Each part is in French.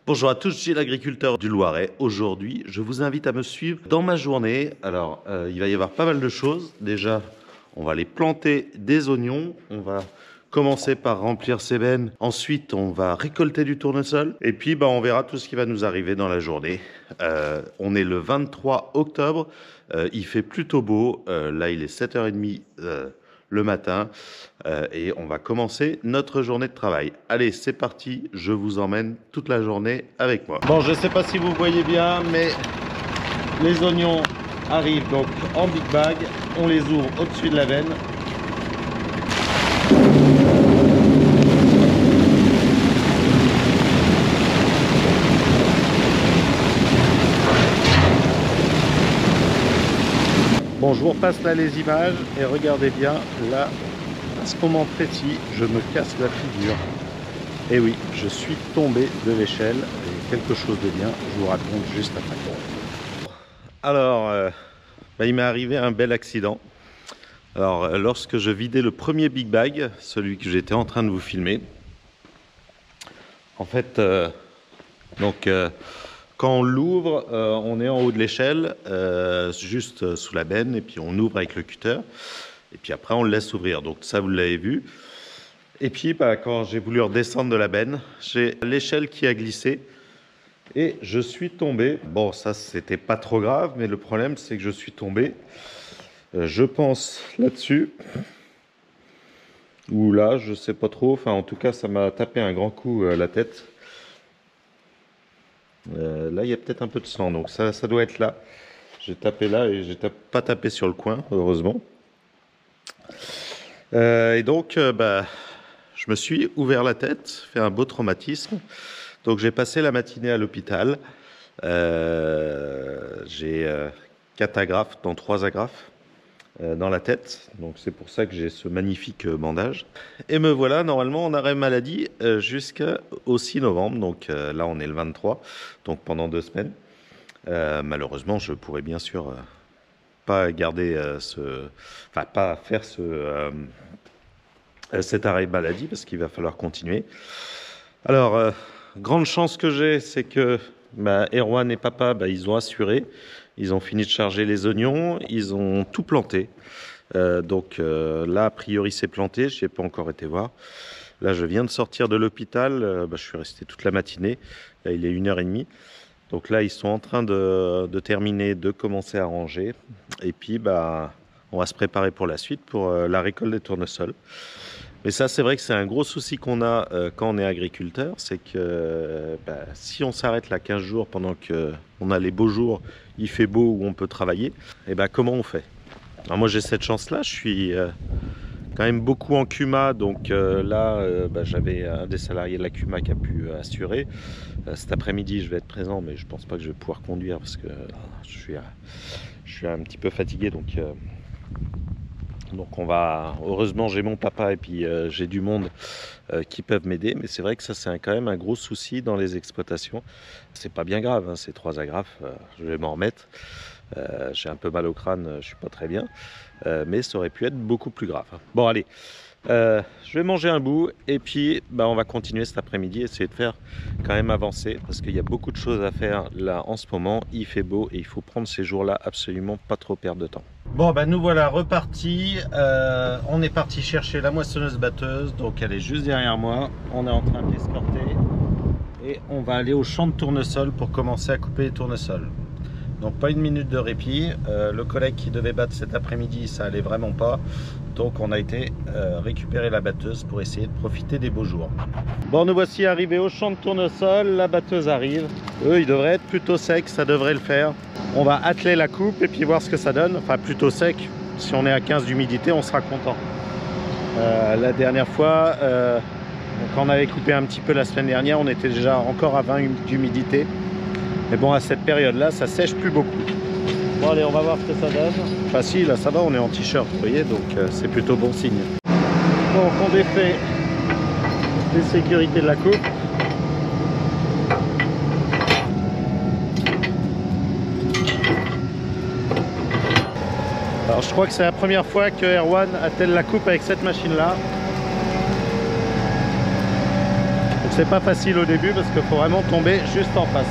Bonjour à tous, Gilles, l'agriculteur du Loiret. Aujourd'hui, je vous invite à me suivre dans ma journée. Alors, il va y avoir pas mal de choses. Déjà, on va aller planter des oignons. On va commencer par remplir ces bennes. Ensuite, on va récolter du tournesol. Et puis, on verra tout ce qui va nous arriver dans la journée. On est le 23 octobre. Il fait plutôt beau. Là, il est 7h30 le matin et on va commencer notre journée de travail. Allez, c'est parti, je vous emmène toute la journée avec moi. Bon, je ne sais pas si vous voyez bien, mais les oignons arrivent donc en big bag. On les ouvre au-dessus de la benne. Bon, je vous repasse là les images et regardez bien, là, à ce moment précis, je me casse la figure. Et oui, je suis tombé de l'échelle et quelque chose de bien, je vous raconte juste après. Alors, il m'est arrivé un bel accident. Alors, lorsque je vidais le premier big bag, celui que j'étais en train de vous filmer, en fait, quand on l'ouvre, on est en haut de l'échelle, juste sous la benne, et puis on ouvre avec le cutter, et puis après on le laisse ouvrir. Donc ça, vous l'avez vu. Et puis quand j'ai voulu redescendre de la benne, j'ai l'échelle qui a glissé, et je suis tombé. Bon, ça, c'était pas trop grave, mais le problème, c'est que je suis tombé, je pense, là-dessus, ou là, je sais pas trop. Enfin, en tout cas, ça m'a tapé un grand coup à la tête. Là, il y a peut-être un peu de sang, donc ça doit être là. J'ai tapé là et j'ai pas tapé sur le coin, heureusement. Et donc, je me suis ouvert la tête, fait un beau traumatisme. Donc, j'ai passé la matinée à l'hôpital. J'ai 4 agrafes, dans 3 agrafes dans la tête. Donc, c'est pour ça que j'ai ce magnifique bandage. Et me voilà normalement en arrêt maladie jusqu'au 6 novembre. Donc là, on est le 23, donc pendant 2 semaines. Malheureusement, je pourrais bien sûr pas garder pas faire cet arrêt maladie parce qu'il va falloir continuer. Alors, grande chance que j'ai, c'est que Erwan et papa, ils ont assuré. Ils ont fini de charger les oignons, ils ont tout planté. Là, a priori, c'est planté, je n'y ai pas encore été voir. Là, je viens de sortir de l'hôpital, je suis resté toute la matinée. Là, il est 1h30. Donc là, ils sont en train de terminer, de commencer à ranger. Et puis, on va se préparer pour la suite, pour la récolte des tournesols. Mais ça, c'est vrai que c'est un gros souci qu'on a quand on est agriculteur, c'est que si on s'arrête là 15 jours pendant qu'on a les beaux jours, il fait beau où on peut travailler, et comment on fait? Alors moi, j'ai cette chance-là, je suis quand même beaucoup en CUMA, donc là, j'avais un des salariés de la CUMA qui a pu assurer. Cet après-midi, je vais être présent, mais je pense pas que je vais pouvoir conduire parce que je suis un petit peu fatigué, donc on va, heureusement j'ai mon papa et puis j'ai du monde qui peuvent m'aider, mais c'est vrai que ça c'est quand même un gros souci dans les exploitations. C'est pas bien grave, hein, ces 3 agrafes, je vais m'en remettre. J'ai un peu mal au crâne, je suis pas très bien, mais ça aurait pu être beaucoup plus grave. Bon allez, je vais manger un bout et puis on va continuer cet après-midi, essayer de faire quand même avancer parce qu'il y a beaucoup de choses à faire là en ce moment. Il fait beau et il faut prendre ces jours-là absolument pas trop perdre de temps. Bon, nous voilà repartis. On est parti chercher la moissonneuse batteuse, donc elle est juste derrière moi. On est en train de l'escorter et on va aller au champ de tournesol pour commencer à couper les tournesols. Donc pas une minute de répit. Le collègue qui devait battre cet après-midi, ça allait vraiment pas. Donc on a été récupérer la batteuse pour essayer de profiter des beaux jours. Bon, nous voici arrivés au champ de tournesol. La batteuse arrive. Eux, ils devraient être plutôt secs, ça devrait le faire. On va atteler la coupe et puis voir ce que ça donne. Enfin, plutôt sec. Si on est à 15 d'humidité, on sera content. La dernière fois, quand on avait coupé un petit peu la semaine dernière, on était déjà encore à 20 d'humidité. Mais bon, à cette période-là, ça sèche plus beaucoup. Bon, allez, on va voir ce que ça donne. Enfin, si, là, ça va, on est en t-shirt, vous voyez, donc c'est plutôt bon signe. Donc, on défait les sécurités de la coupe. Alors, je crois que c'est la première fois que Erwan attelle la coupe avec cette machine-là. c'est pas facile au début parce qu'il faut vraiment tomber juste en face.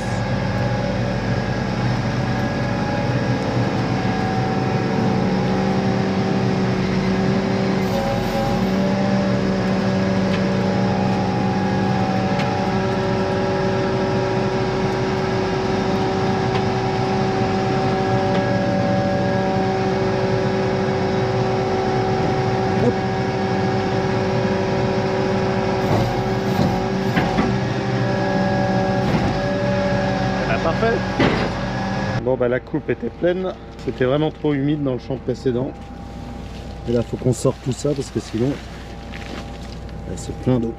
Parfait. Bon bah la coupe était pleine, c'était vraiment trop humide dans le champ précédent. Et là faut qu'on sorte tout ça parce que sinon c'est plein d'eau.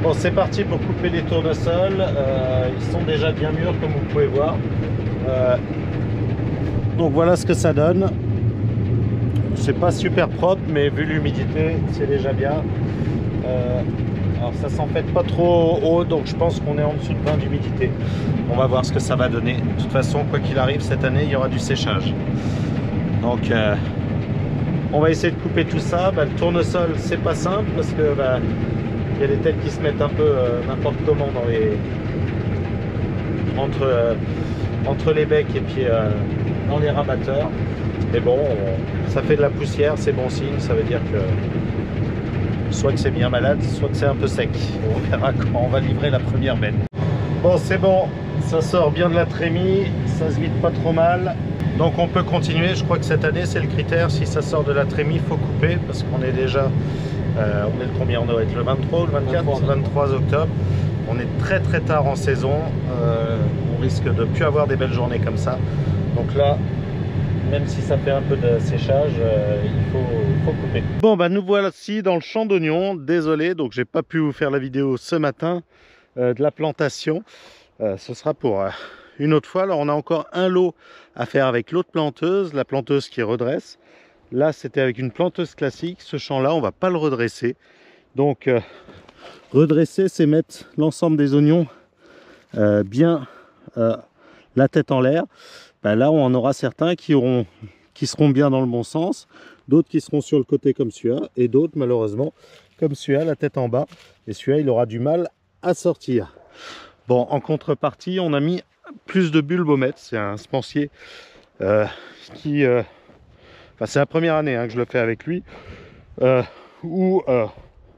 Bon c'est parti pour couper les tournesols, ils sont déjà bien mûrs comme vous pouvez voir. Donc voilà ce que ça donne. C'est pas super propre mais vu l'humidité c'est déjà bien. Alors ça s'en fait pas trop haut, donc je pense qu'on est en dessous de 20 d'humidité. On va voir ce que ça va donner. De toute façon, quoi qu'il arrive, cette année, il y aura du séchage. Donc on va essayer de couper tout ça. Le tournesol, c'est pas simple parce que y a des têtes qui se mettent un peu n'importe comment dans les entre les becs et puis dans les rabatteurs. Mais bon, ça fait de la poussière, c'est bon signe, ça veut dire que soit que c'est bien malade, soit que c'est un peu sec. On verra comment on va livrer la première benne. Bon, c'est bon, ça sort bien de la trémie, ça se vide pas trop mal. Donc on peut continuer, je crois que cette année c'est le critère, si ça sort de la trémie, il faut couper, parce qu'on est déjà, on est le combien? On doit être le 23 ou le 24 23 octobre. On est très très tard en saison, on risque de plus avoir des belles journées comme ça. Donc là, même si ça fait un peu de séchage, il faut couper. Bon bah nous voici dans le champ d'oignons. Désolé, donc j'ai pas pu vous faire la vidéo ce matin de la plantation. Ce sera pour une autre fois. Alors on a encore un lot à faire avec l'autre planteuse, la planteuse qui redresse. Là c'était avec une planteuse classique. Ce champ là on va pas le redresser. Donc redresser c'est mettre l'ensemble des oignons bien la tête en l'air. Là on en aura certains qui seront bien dans le bon sens, d'autres qui seront sur le côté comme celui-là, et d'autres malheureusement comme celui-là, la tête en bas, et celui-là il aura du mal à sortir. Bon, en contrepartie on a mis plus de bulbes au mètre, c'est un semencier c'est la première année que je le fais avec lui, où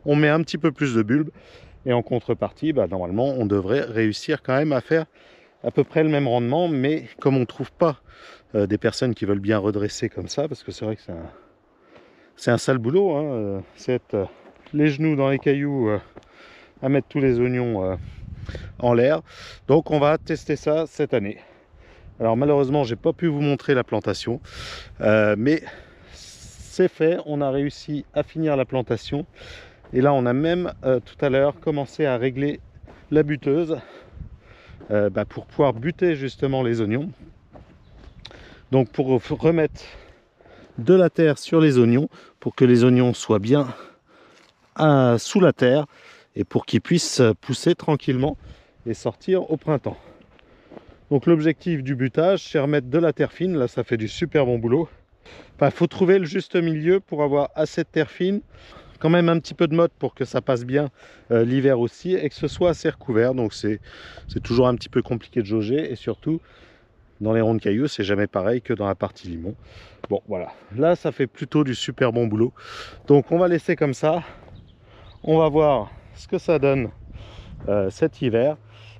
on met un petit peu plus de bulbes, et en contrepartie normalement on devrait réussir quand même à faire à peu près le même rendement, mais comme on ne trouve pas des personnes qui veulent bien redresser comme ça, parce que c'est vrai que c'est un sale boulot, c'est être les genoux dans les cailloux à mettre tous les oignons en l'air. Donc on va tester ça cette année. Alors malheureusement j'ai pas pu vous montrer la plantation, mais c'est fait, on a réussi à finir la plantation, et là on a même tout à l'heure commencé à régler la buteuse. Pour pouvoir buter justement les oignons, donc pour remettre de la terre sur les oignons pour que les oignons soient bien sous la terre et pour qu'ils puissent pousser tranquillement et sortir au printemps. Donc l'objectif du butage c'est remettre de la terre fine. Là ça fait du super bon boulot. Faut trouver le juste milieu pour avoir assez de terre fine, quand même un petit peu de mode pour que ça passe bien l'hiver aussi, et que ce soit assez recouvert. Donc c'est toujours un petit peu compliqué de jauger, et surtout dans les ronds de cailloux c'est jamais pareil que dans la partie limon. Bon voilà, là ça fait plutôt du super bon boulot, donc on va laisser comme ça. On va voir ce que ça donne cet hiver,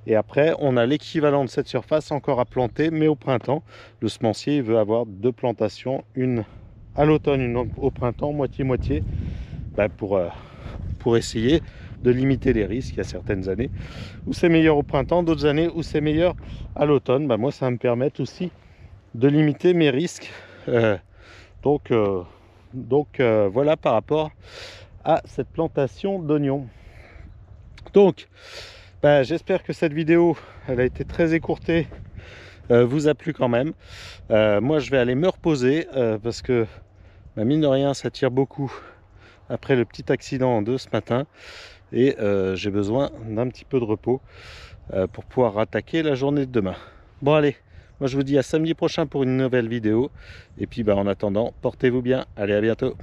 et après on a l'équivalent de cette surface encore à planter, mais au printemps. Le semencier il veut avoir 2 plantations, une à l'automne, une au printemps, moitié-moitié, pour essayer de limiter les risques. Il y a certaines années où c'est meilleur au printemps, d'autres années où c'est meilleur à l'automne. Moi ça va me permettre aussi de limiter mes risques. Donc voilà par rapport à cette plantation d'oignons. Donc j'espère que cette vidéo, elle a été très écourtée, vous a plu quand même. Moi je vais aller me reposer parce que mine de rien ça tire beaucoup après le petit accident de ce matin, et j'ai besoin d'un petit peu de repos pour pouvoir attaquer la journée de demain. Bon allez, moi je vous dis à samedi prochain pour une nouvelle vidéo, et puis en attendant, portez-vous bien, allez à bientôt.